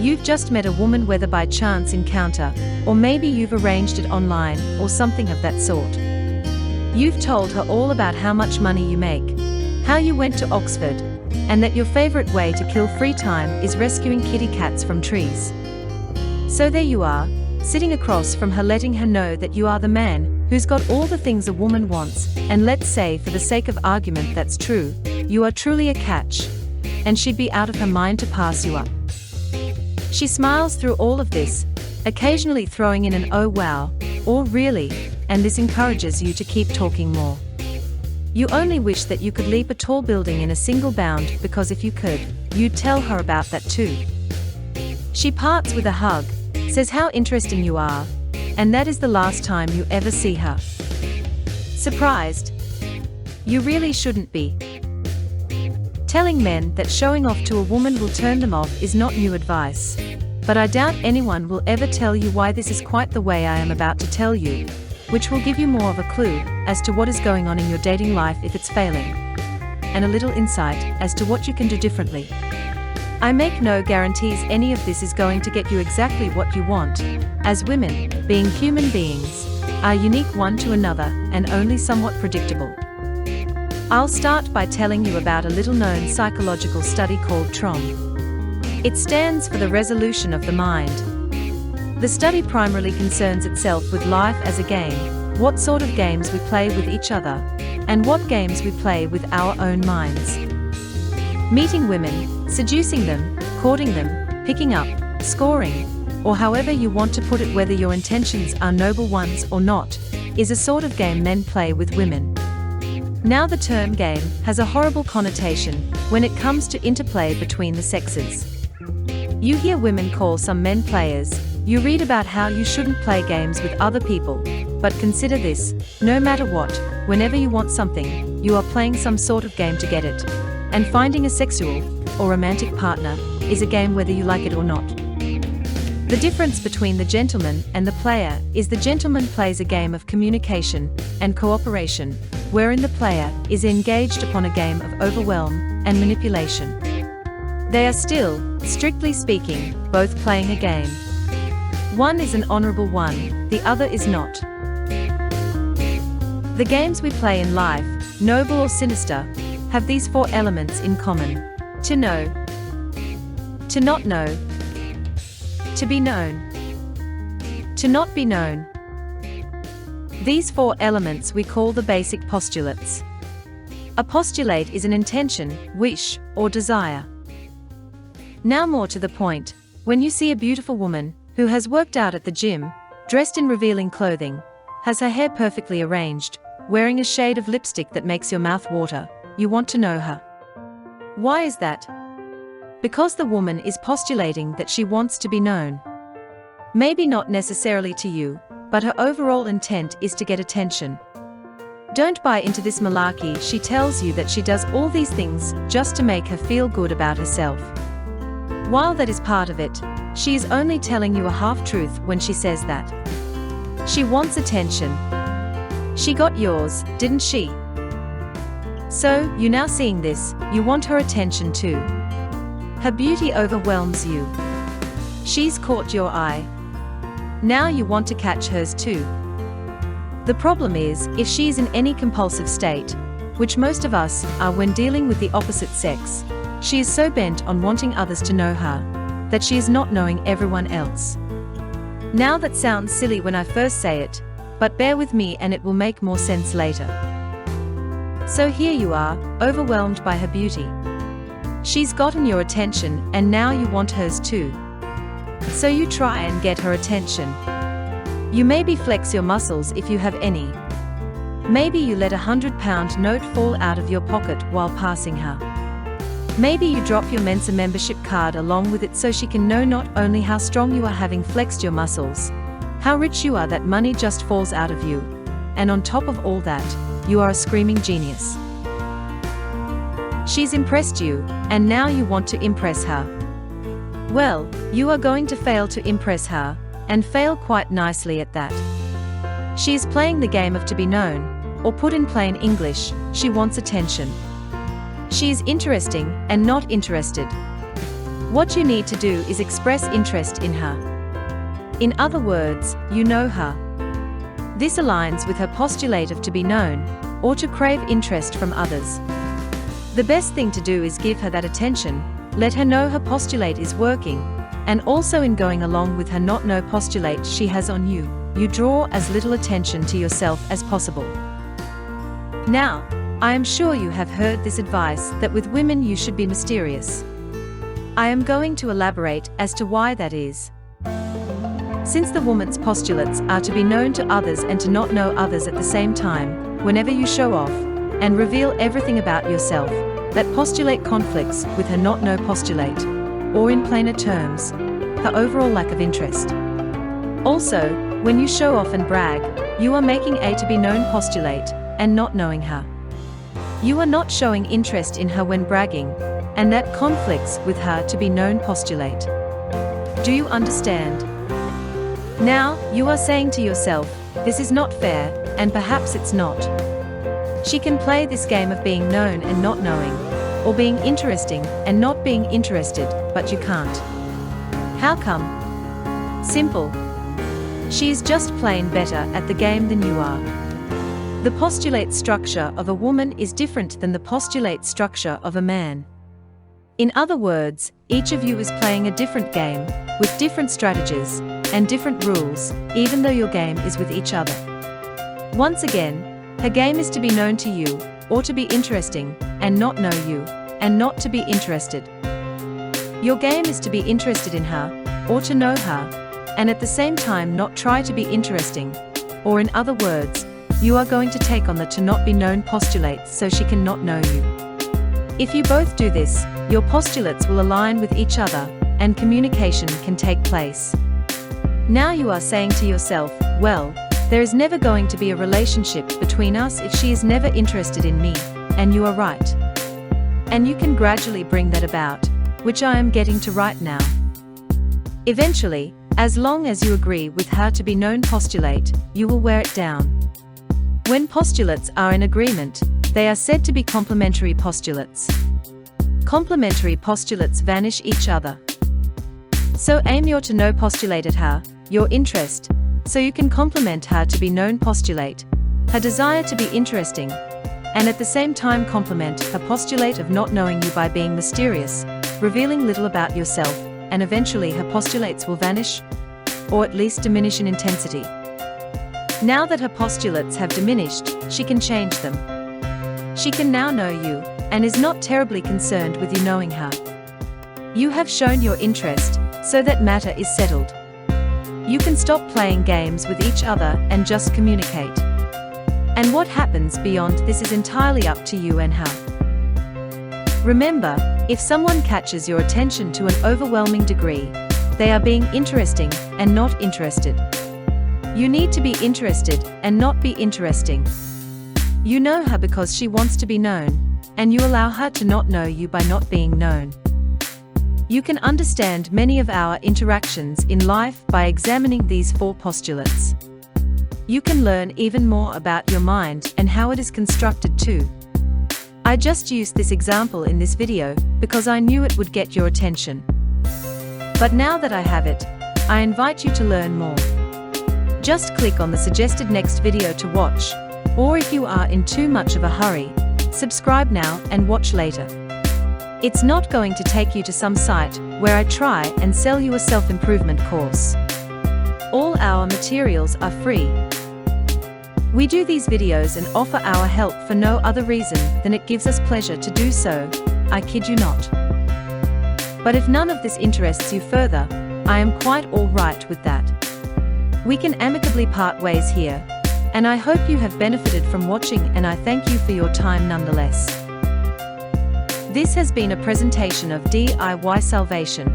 You've just met a woman, whether by chance encounter, or maybe you've arranged it online, or something of that sort. You've told her all about how much money you make, how you went to Oxford, and that your favorite way to kill free time is rescuing kitty cats from trees. So there you are, sitting across from her, letting her know that you are the man who's got all the things a woman wants, and let's say for the sake of argument that's true, you are truly a catch, and she'd be out of her mind to pass you up. She smiles through all of this, occasionally throwing in an "oh wow," or "really," and this encourages you to keep talking more. You only wish that you could leap a tall building in a single bound, because if you could, you'd tell her about that too. She parts with a hug, says how interesting you are, and that is the last time you ever see her. Surprised? You really shouldn't be. Telling men that showing off to a woman will turn them off is not new advice. But I doubt anyone will ever tell you why this is quite the way I am about to tell you, which will give you more of a clue as to what is going on in your dating life if it's failing, and a little insight as to what you can do differently. I make no guarantees any of this is going to get you exactly what you want, as women, being human beings, are unique one to another and only somewhat predictable. I'll start by telling you about a little-known psychological study called TROM. It stands for the resolution of the mind. The study primarily concerns itself with life as a game, what sort of games we play with each other, and what games we play with our own minds. Meeting women, seducing them, courting them, picking up, scoring, or however you want to put it, whether your intentions are noble ones or not, is a sort of game men play with women. Now the term game has a horrible connotation when it comes to interplay between the sexes. You hear women call some men players, you read about how you shouldn't play games with other people, but consider this, no matter what, whenever you want something, you are playing some sort of game to get it. And finding a sexual or romantic partner is a game whether you like it or not. The difference between the gentleman and the player is the gentleman plays a game of communication and cooperation, wherein the player is engaged upon a game of overwhelm and manipulation. They are still, strictly speaking, both playing a game. One is an honorable one, the other is not. The games we play in life, noble or sinister, have these four elements in common: to know, to not know, to be known, to not be known. These four elements we call the basic postulates. A postulate is an intention, wish, or desire. Now more to the point, when you see a beautiful woman who has worked out at the gym, dressed in revealing clothing, has her hair perfectly arranged, wearing a shade of lipstick that makes your mouth water, you want to know her. Why is that? Because the woman is postulating that she wants to be known. Maybe not necessarily to you, but her overall intent is to get attention. Don't buy into this malarkey. She tells you that she does all these things just to make her feel good about herself. While that is part of it, she is only telling you a half-truth when she says that. She wants attention. She got yours, didn't she? So, you now seeing this, you want her attention too. Her beauty overwhelms you. She's caught your eye. Now you want to catch hers too. The problem is, if she is in any compulsive state, which most of us are when dealing with the opposite sex, she is so bent on wanting others to know her, that she is not knowing everyone else. Now that sounds silly when I first say it, but bear with me and it will make more sense later. So here you are, overwhelmed by her beauty. She's gotten your attention and now you want hers too. So you try and get her attention. You maybe flex your muscles if you have any. Maybe you let £100 note fall out of your pocket while passing her. Maybe you drop your Mensa membership card along with it so she can know not only how strong you are having flexed your muscles, how rich you are that money just falls out of you, and on top of all that, you are a screaming genius. She's impressed you, and now you want to impress her. Well, you are going to fail to impress her, and fail quite nicely at that. She is playing the game of to be known, or put in plain English, she wants attention. She is interesting and not interested. What you need to do is express interest in her. In other words, you know her. This aligns with her postulate of to be known, or to crave interest from others. The best thing to do is give her that attention, let her know her postulate is working, and also in going along with her not know postulate she has on you, you draw as little attention to yourself as possible. Now, I am sure you have heard this advice that with women you should be mysterious. I am going to elaborate as to why that is. Since the woman's postulates are to be known to others and to not know others at the same time, whenever you show off and reveal everything about yourself, that postulate conflicts with her not know postulate, or in plainer terms, her overall lack of interest. Also, when you show off and brag, you are making a to be known postulate and not knowing her. You are not showing interest in her when bragging, and that conflicts with her to be known postulate. Do you understand? Now, you are saying to yourself, this is not fair, and perhaps it's not. She can play this game of being known and not knowing, or being interesting and not being interested, but you can't. How come? Simple. She is just plain better at the game than you are. The postulate structure of a woman is different than the postulate structure of a man. In other words, each of you is playing a different game, with different strategies and different rules, even though your game is with each other. Once again, her game is to be known to you, or to be interesting, and not know you, and not to be interested. Your game is to be interested in her, or to know her, and at the same time not try to be interesting, or in other words, you are going to take on the to not be known postulates so she can not know you. If you both do this, your postulates will align with each other, and communication can take place. Now you are saying to yourself, well, there is never going to be a relationship between us if she is never interested in me, and you are right. And you can gradually bring that about, which I am getting to right now. Eventually, as long as you agree with her to be known postulate, you will wear it down. When postulates are in agreement, they are said to be complementary postulates. Complementary postulates vanish each other. So aim your to know postulate at her, your interest, so you can complement her to be known postulate, her desire to be interesting, and at the same time complement her postulate of not knowing you by being mysterious, revealing little about yourself, and eventually her postulates will vanish, or at least diminish in intensity. Now that her postulates have diminished, she can change them. She can now know you, and is not terribly concerned with you knowing her. You have shown your interest, so that matter is settled. You can stop playing games with each other and just communicate. And what happens beyond this is entirely up to you and her. Remember, if someone catches your attention to an overwhelming degree, they are being interesting and not interested. You need to be interested and not be interesting. You know her because she wants to be known, and you allow her to not know you by not being known. You can understand many of our interactions in life by examining these 4 postulates. You can learn even more about your mind and how it is constructed too. I just used this example in this video because I knew it would get your attention. But now that I have it, I invite you to learn more. Just click on the suggested next video to watch, or if you are in too much of a hurry, subscribe now and watch later. It's not going to take you to some site where I try and sell you a self-improvement course. All our materials are free. We do these videos and offer our help for no other reason than it gives us pleasure to do so, I kid you not. But if none of this interests you further, I am quite all right with that. We can amicably part ways here, and I hope you have benefited from watching, and I thank you for your time nonetheless. This has been a presentation of DIY Salvation.